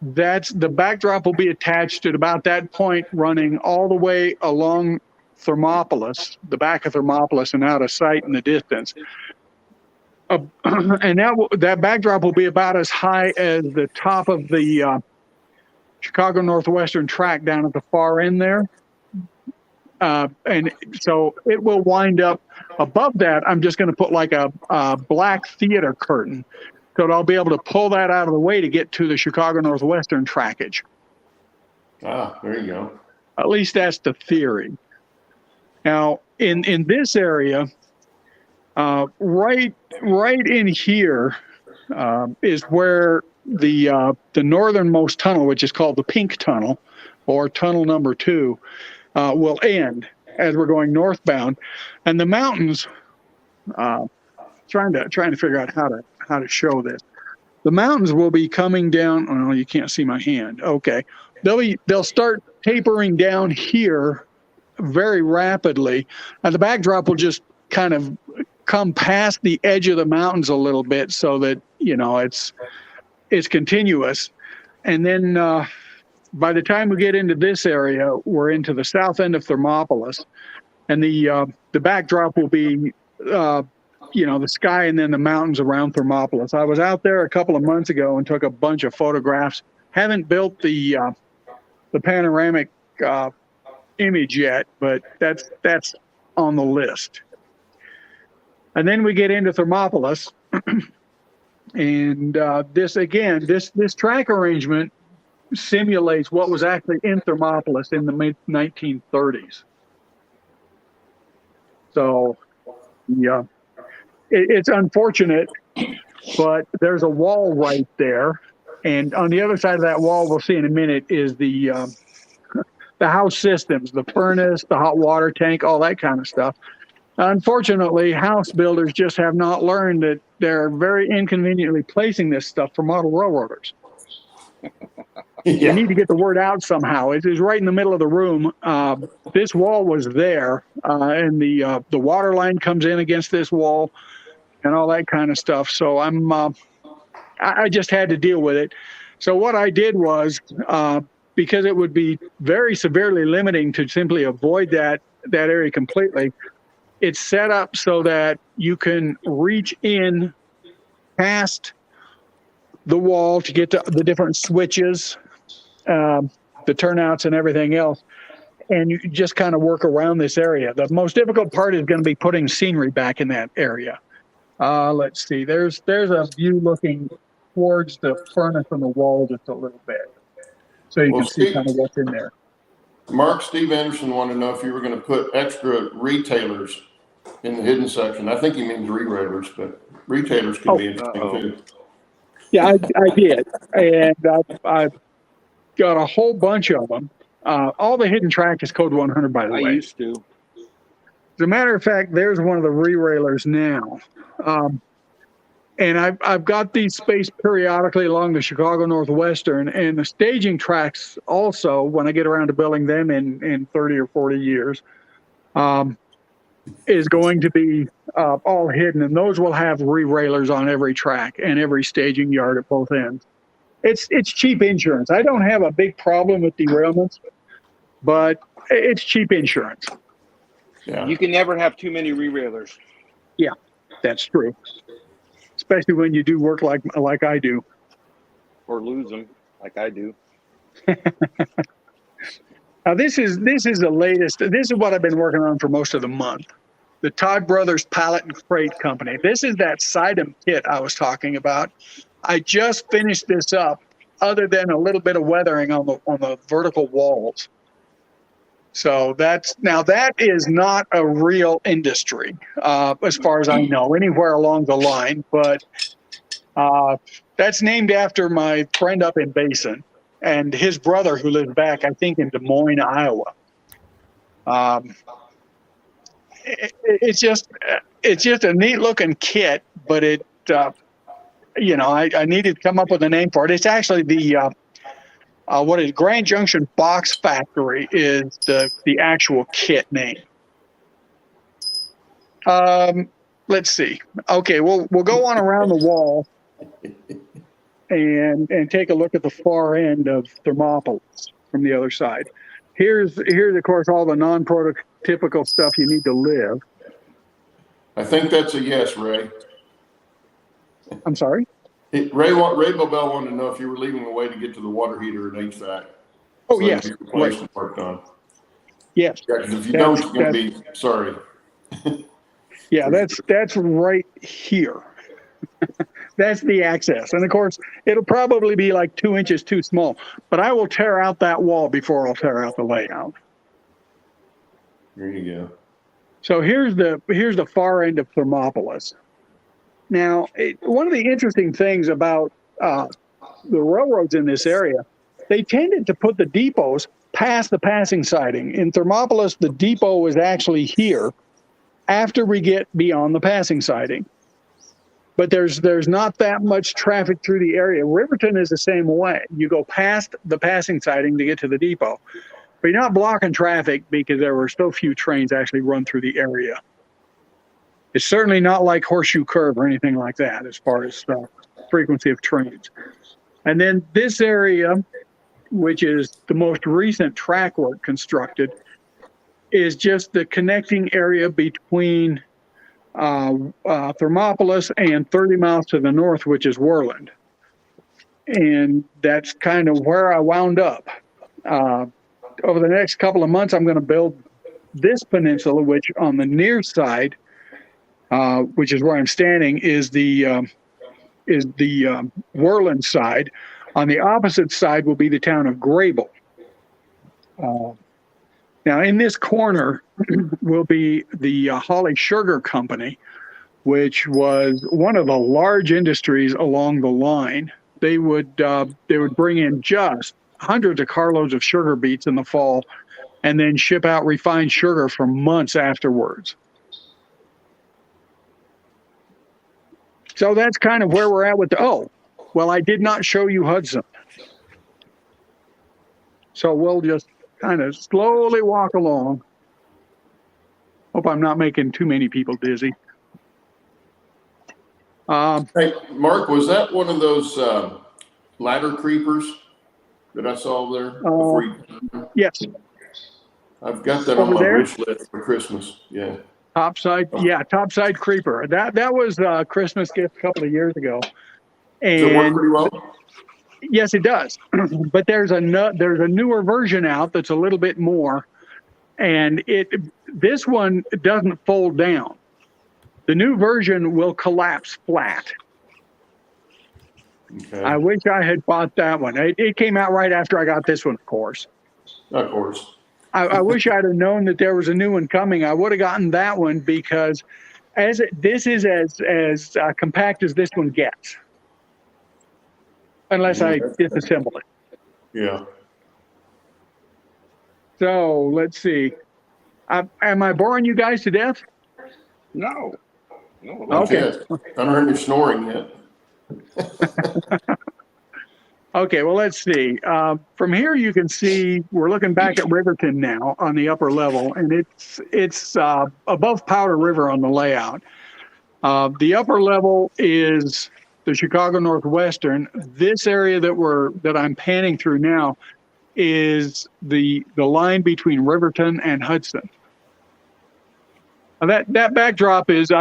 the backdrop will be attached at about that point, running all the way along Thermopolis, the back of Thermopolis, and out of sight in the distance. And that backdrop will be about as high as the top of the Chicago Northwestern track down at the far end there. And so it will wind up above that. I'm just going to put like a black theater curtain, so that I'll be able to pull that out of the way to get to the Chicago Northwestern trackage. Ah, there you go. At least that's the theory. Now, in this area, right in here is where the northernmost tunnel, which is called the Pink Tunnel, or Tunnel Number 2, will end as we're going northbound, and the mountains. Trying to figure out how to show this. The mountains will be coming down. Oh, you can't see my hand. Okay, they'll start tapering down here very rapidly, and the backdrop will just kind of come past the edge of the mountains a little bit, so that it's continuous. And then by the time we get into this area, we're into the south end of Thermopolis, and the backdrop will be the sky and then the mountains around Thermopolis. I was out there a couple of months ago and took a bunch of photographs. Haven't built the panoramic image yet, but that's on the list. And then we get into Thermopolis, and this track arrangement simulates what was actually in Thermopolis in the mid-1930s. So, yeah, it's unfortunate, but there's a wall right there, and on the other side of that wall, we'll see in a minute, is the house systems, the furnace, the hot water tank, all that kind of stuff. Unfortunately, house builders just have not learned that they're very inconveniently placing this stuff for model railroaders. You need to get the word out somehow. It is right in the middle of the room. This wall was there, and the water line comes in against this wall, and all that kind of stuff. So I just had to deal with it. So what I did was, because it would be very severely limiting to simply avoid that area completely, it's set up so that you can reach in past the wall to get to the different switches, the turnouts and everything else, and you just kind of work around this area. The most difficult part is going to be putting scenery back in that area. Let's see, there's a view looking towards the furnace on the wall just a little bit, so you can see kind of what's in there. Mark, Steve Anderson wanted to know if you were going to put extra retailers in the hidden section. I think he means re-railers, but retailers can be interesting too. Yeah, I did, and I've got a whole bunch of them. All the hidden track is code 100, by the way. I used to. As a matter of fact, there's one of the re-railers now. And I've got these spaced periodically along the Chicago Northwestern, and the staging tracks also, when I get around to building them in 30 or 40 years, is going to be all hidden. And those will have re-railers on every track and every staging yard at both ends. It's cheap insurance. I don't have a big problem with derailments, but it's cheap insurance. Yeah. You can never have too many re-railers. Yeah, that's true. Especially when you do work like I do. Or lose them, like I do. Now this is the latest. This is what I've been working on for most of the month. The Todd Brothers Pallet and Crate Company. This is that Sidem kit I was talking about. I just finished this up, other than a little bit of weathering on the vertical walls. So that is not a real industry, as far as I know, anywhere along the line. But that's named after my friend up in Basin and his brother who lives back, I think, in Des Moines, Iowa. It's just a neat looking kit, but it. I needed to come up with a name for it. It's actually the Grand Junction Box Factory is the actual kit name. Let's see. Okay, we'll go on around the wall, and take a look at the far end of Thermopolis from the other side. Here's of course all the non-prototypical stuff you need to live. I think that's a yes, Ray. I'm sorry? Ray Bobel wanted to know if you were leaving a way to get to the water heater and HVAC. Oh, so yes. Replaced and worked on. Yes. Yeah, 'cause if you don't, you're going to be sorry. Yeah, that's right here. That's the access. And of course, it'll probably be like 2 inches too small, but I will tear out that wall before I'll tear out the layout. There you go. So here's the far end of Thermopolis. Now, one of the interesting things about the railroads in this area, they tended to put the depots past the passing siding. In Thermopolis, the depot is actually here after we get beyond the passing siding. But there's not that much traffic through the area. Riverton is the same way. You go past the passing siding to get to the depot. But you're not blocking traffic because there were so few trains actually run through the area. It's certainly not like Horseshoe Curve or anything like that as far as frequency of trains. And then this area, which is the most recent track work constructed, is just the connecting area between Thermopolis and 30 miles to the north, which is Worland. And that's kind of where I wound up. Over the next couple of months, I'm going to build this peninsula, which on the near side, which is where I'm standing, is the Worland side. On the opposite side will be the town of Grable. Now, in this corner will be the Holly Sugar Company, which was one of the large industries along the line. They would bring in just hundreds of carloads of sugar beets in the fall, and then ship out refined sugar for months afterwards. So that's kind of where we're at with I did not show you Hudson. So we'll just kind of slowly walk along. Hope I'm not making too many people dizzy. Hey, Mark, was that one of those ladder creepers that I saw there? Yes. I've got that on my wish list for Christmas. Yeah. Topside creeper. That was a Christmas gift a couple of years ago. And does it work pretty well? Yes, it does. But there's a newer version out that's a little bit more, and this one doesn't fold down. The new version will collapse flat. Okay. I wish I had bought that one. It came out right after I got this one, of course. Of course. I wish I'd have known that there was a new one coming. I would have gotten that one because this is as compact as this one gets. Unless I disassemble it. Yeah. So let's see. Am I boring you guys to death? No. Okay. I don't hear you snoring yet. Okay, well, let's see. From here, you can see we're looking back at Riverton now on the upper level, and it's above Powder River on the layout. The upper level is the Chicago Northwestern. This area that I'm panning through now is the line between Riverton and Hudson. That backdrop is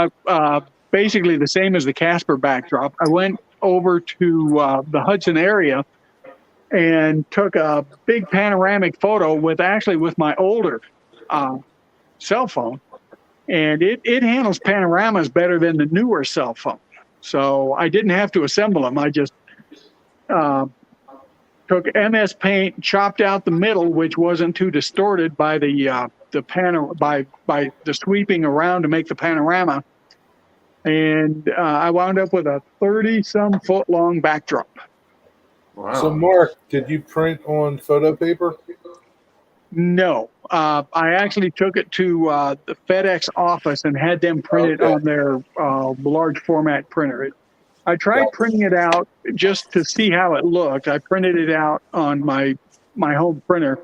basically the same as the Casper backdrop. I went over to the Hudson area and took a big panoramic photo with my older cell phone, and it handles panoramas better than the newer cell phone. So I didn't have to assemble them. I just took MS Paint, chopped out the middle, which wasn't too distorted by the sweeping around to make the panorama, and I wound up with a 30-some foot long backdrop. Wow. So, Mark, did you print on photo paper? No, I actually took it to the FedEx office and had them print it on their large format printer. I tried printing it out just to see how it looked. I printed it out on my home printer,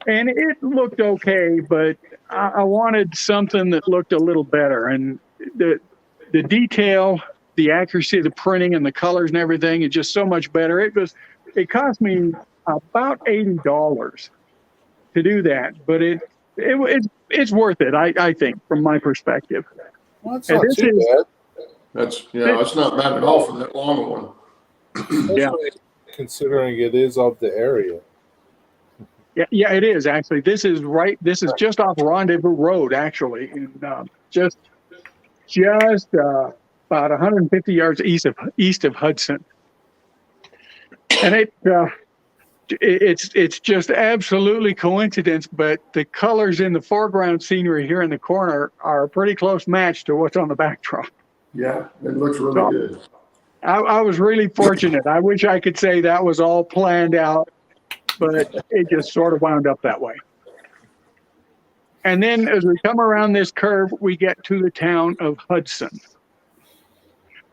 and it looked okay, but I wanted something that looked a little better. And the detail the accuracy of the printing and the colors and everything is just so much better. It cost me about $80 to do that, but it's worth it. I think, from my perspective. Well, that's not too bad. It's not bad at all for that long one. Especially considering it is of the area. Yeah, it is actually. This is just off Rendezvous Road, actually, and just about 150 yards east of Hudson. And it's just absolutely coincidence, but the colors in the foreground scenery here in the corner are a pretty close match to what's on the backdrop. Yeah, it looks really good. I was really fortunate. I wish I could say that was all planned out, but it just sort of wound up that way. And then as we come around this curve, we get to the town of Hudson.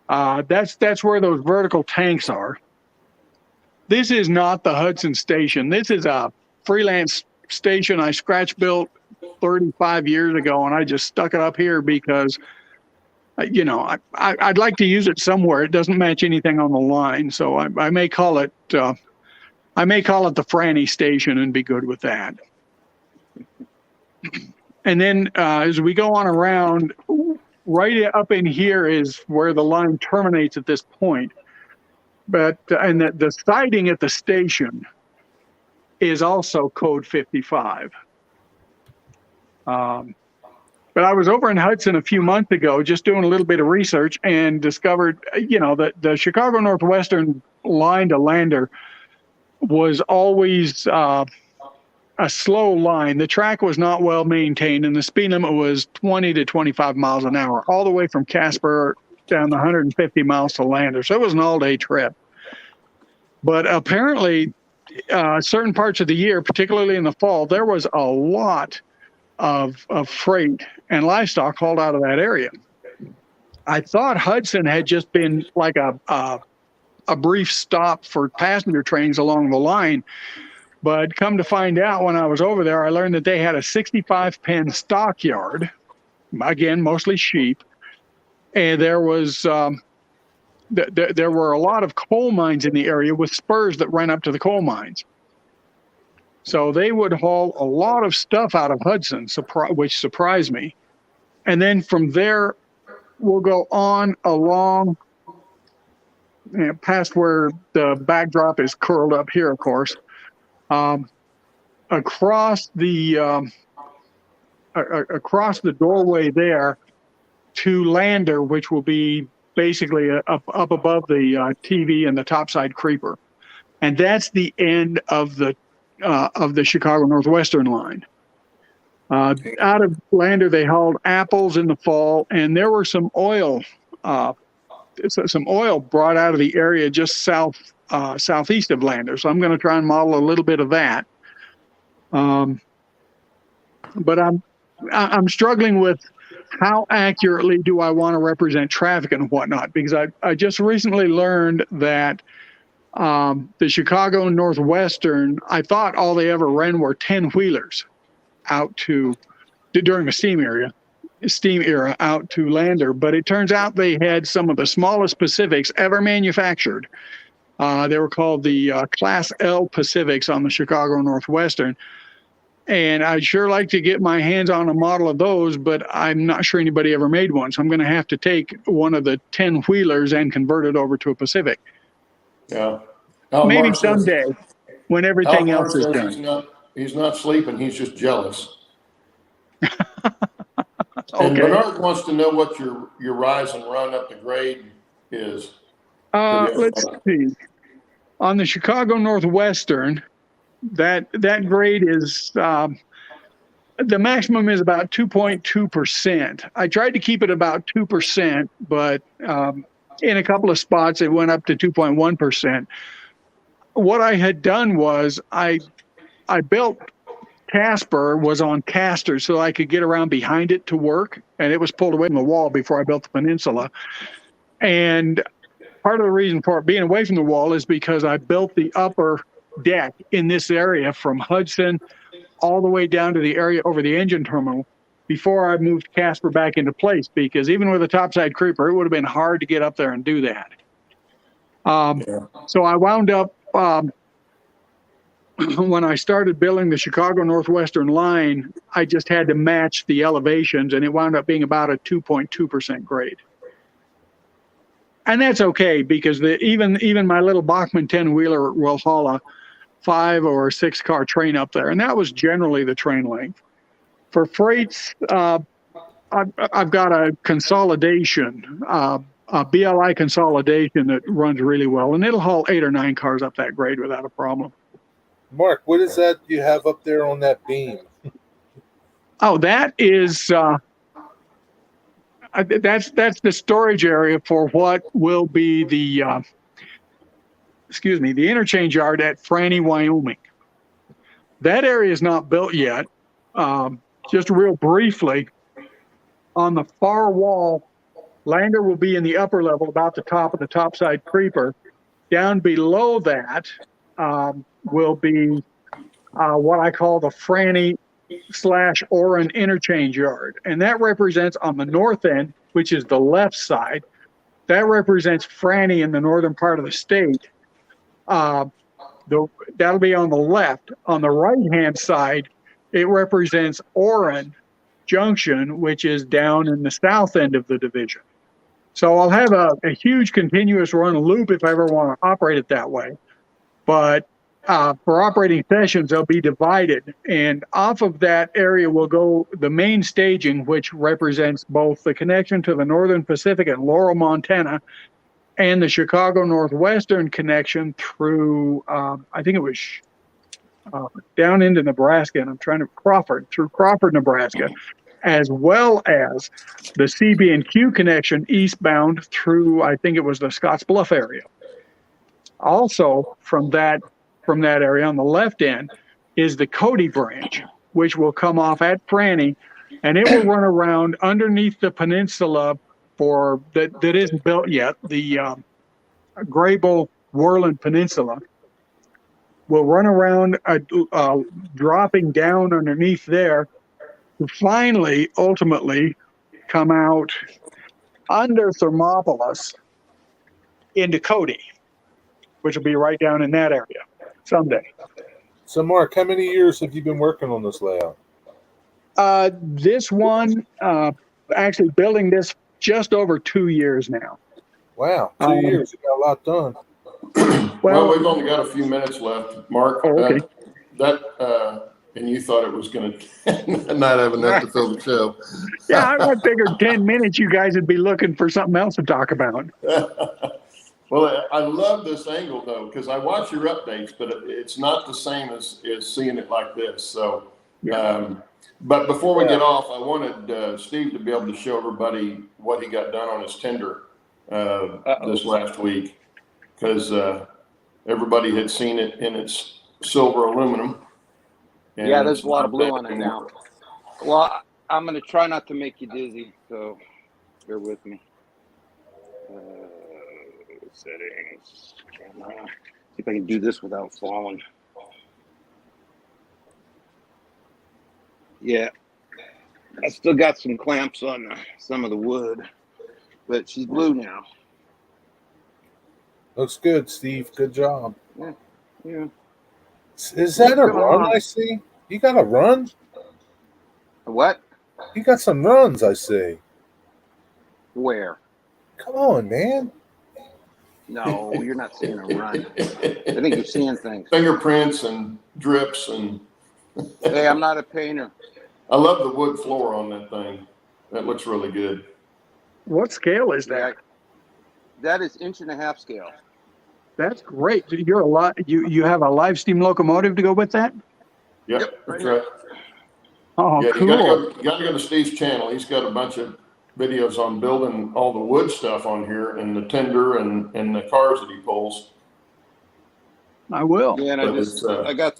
That's where those vertical tanks are. This is not the Hudson station. This is a freelance station I scratch built 35 years ago, and I just stuck it up here because, I'd like to use it somewhere. It doesn't match anything on the line, so I may call it the Franny station and be good with that. And then as we go on around, right up in here is where the line terminates at this point. But the siding at the station is also code 55. But I was over in Hudson a few months ago, just doing a little bit of research, and discovered, that the Chicago Northwestern line to Lander was always a slow line. The track was not well maintained, and the speed limit was 20 to 25 miles an hour, all the way from Casper down the 150 miles to Lander. So it was an all-day trip. But apparently, certain parts of the year, particularly in the fall, there was a lot of freight and livestock hauled out of that area. I thought Hudson had just been like a brief stop for passenger trains along the line. But come to find out, when I was over there, I learned that they had a 65-pen stockyard, again, mostly sheep. And there was there were a lot of coal mines in the area with spurs that ran up to the coal mines. So they would haul a lot of stuff out of Hudson, which surprised me. And then from there, we'll go on along past where the backdrop is curled up here, of course. Across the doorway there to Lander, which will be basically up above the TV and the topside creeper, and that's the end of the Chicago Northwestern line. Out of Lander, they hauled apples in the fall, and there were some oil brought out of the area just southeast of Lander. So I'm going to try and model a little bit of that. But I'm struggling with how accurately do I want to represent traffic and whatnot, because I just recently learned that the Chicago Northwestern, I thought all they ever ran were 10-wheelers out during the steam era out to Lander, but it turns out they had some of the smallest Pacifics ever manufactured. They were called the Class L Pacifics on the Chicago Northwestern. And I'd sure like to get my hands on a model of those, but I'm not sure anybody ever made one. So I'm going to have to take one of the 10-wheelers and convert it over to a Pacific. Yeah. Maybe Mark someday when everything else is done. He's not sleeping. He's just jealous. Okay. And Bernard wants to know what your rise and run up the grade is. Let's see. On the Chicago Northwestern, that grade is the maximum is about 2.2%. I tried to keep it about 2%, but in a couple of spots it went up to 2.1%. What I had done was I built Casper was on casters so I could get around behind it to work, and it was pulled away from the wall before I built the Peninsula. And part of the reason for it being away from the wall is because I built the upper deck in this area from Hudson all the way down to the area over the engine terminal before I moved Casper back into place, because even with a topside creeper, it would have been hard to get up there and do that. So I wound up, when I started building the Chicago Northwestern line, I just had to match the elevations, and it wound up being about a 2.2% grade. And that's okay, because even my little Bachmann 10-wheeler will haul a 5 or 6 car train up there, and that was generally the train length. For freights, I've got a consolidation, a BLI consolidation that runs really well, and it'll haul 8 or 9 cars up that grade without a problem. Mark, what is that you have up there on that beam? Oh, that is that's the storage area for what will be the the interchange yard at Franny, Wyoming. That area is not built yet. Just real briefly, on the far wall, lander will be in the upper level, about the top of the topside creeper. Down below that will be what I call the Franny/Oren interchange yard. And that represents, on the north end, which is the left side, that represents Franny in the northern part of the state. That'll be on the left. On the right-hand side, it represents Oren Junction, which is down in the south end of the division. So I'll have a huge continuous run loop if I ever want to operate it that way. But for operating sessions, they'll be divided. And off of that area will go the main staging, which represents both the connection to the Northern Pacific at Laurel, Montana, and the Chicago Northwestern connection through, I think it was down into Nebraska, and through Crawford, Nebraska, as well as the CB&Q connection eastbound through, I think it was the Scottsbluff area. Also, from that area on the left end is the Cody branch, which will come off at Franny, and it will run around underneath the peninsula that isn't built yet, the Grable Worland Peninsula. Will run around, dropping down underneath there, to finally, ultimately, come out under Thermopolis into Cody, which will be right down in that area someday. So, Mark, how many years have you been working on this layout? This one, actually building this just over 2 years now. Wow, 2 years. You got a lot done. Well, we've only got a few minutes left, Mark. Oh, okay. And you thought it was going to not have enough to fill the show. Yeah, I figured 10 minutes you guys would be looking for something else to talk about. Well, I love this angle, though, because I watch your updates, but it's not the same as seeing it like this. So, but before we get off, I wanted Steve to be able to show everybody what he got done on his tender this last week, because everybody had seen it in its silver aluminum. Yeah, there's a lot of blue on it now. Well, I'm going to try not to make you dizzy, so bear with me. Settings, camera. See if I can do this without falling. Yeah, I still got some clamps on some of the wood, but she's blue now. Looks good, Steve. Good job. Yeah. Is that a run I see? You got a run? What? You got some runs, I see. Where? Come on, man. No, you're not seeing a run. I think you're seeing things. Fingerprints and drips and. Hey, I'm not a painter. I love the wood floor on that thing. That looks really good. What scale is that? That is 1.5 inch scale. That's great. You have a live steam locomotive to go with that? Yep, that's right. Oh, yeah, cool. You got to go to Steve's channel. He's got a bunch of videos on building all the wood stuff on here, and the tender and the cars that he pulls. I will. Yeah, and I got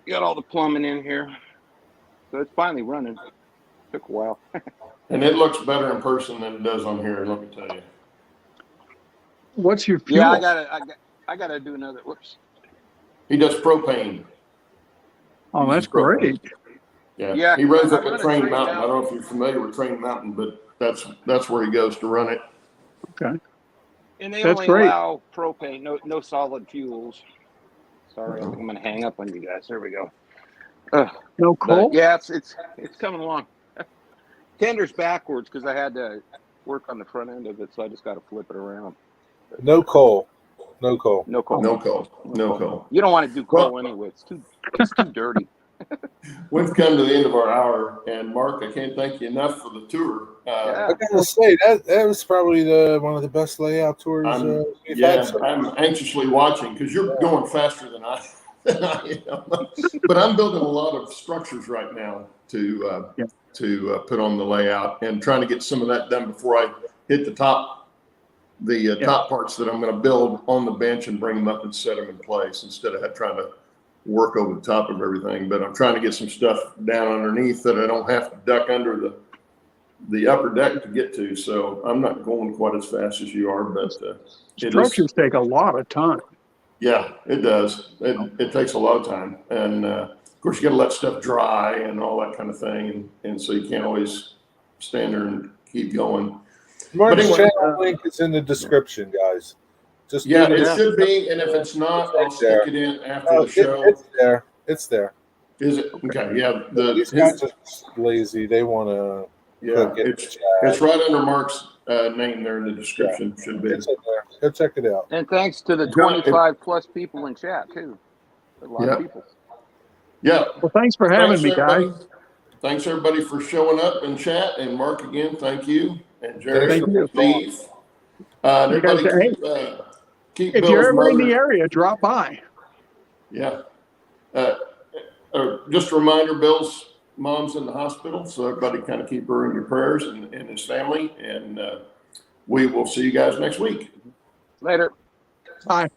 got all the plumbing in here, so it's finally running. Took a while. And it looks better in person than it does on here. Let me tell you. What's your fuel? Yeah, I gotta do another. Whoops. He does propane. Oh, that's great. Yeah. He runs up at Train trade Mountain. out. I don't know if you're familiar with Train Mountain, but that's where he goes to run it. Okay. And they That's only great. allow propane, no solid fuels. Sorry, I think I'm going to hang up on you guys. There we go. No coal? But yeah, it's coming along. Tender's backwards because I had to work on the front end of it, so I just got to flip it around. No coal. No coal. No coal. No coal. No coal. You don't want to do coal Well, anyway. It's too dirty. We've come to the end of our hour, and Mark, I can't thank you enough for the tour. Yeah. I gotta say that was probably one of the best layout tours we've had. I'm anxiously watching because you're going faster than I am. But I'm building a lot of structures right now to put on the layout and trying to get some of that done before I hit the top parts that I'm going to build on the bench and bring them up and set them in place instead of trying to work over the top of everything. But I'm trying to get some stuff down underneath that I don't have to duck under the upper deck to get to. So I'm not going quite as fast as you are, but Structures take a lot of time. Yeah, it does. It takes a lot of time. And of course, you got to let stuff dry and all that kind of thing. And so you can't always stand there and keep going. Mark's channel link is in the description, guys. Just it should be. And if it's not, I'll stick it in after the show. It's there. It's there. Is it? Okay. Yeah. These guys are lazy. They want to. Yeah. It's right under Mark's name there in the description. Yeah. Should be. It's in there. Go check it out. And thanks to the 25 plus people in chat too. A lot of people. Yeah. Well, thanks for having me, guys. Thanks everybody for showing up in chat. And Mark, again, thank you. And Jerry, Steve. Everybody keep if you're ever in the area, drop by. Yeah. Just a reminder, Bill's mom's in the hospital, so everybody kind of keep her in your prayers and his family. And we will see you guys next week. Later. Bye.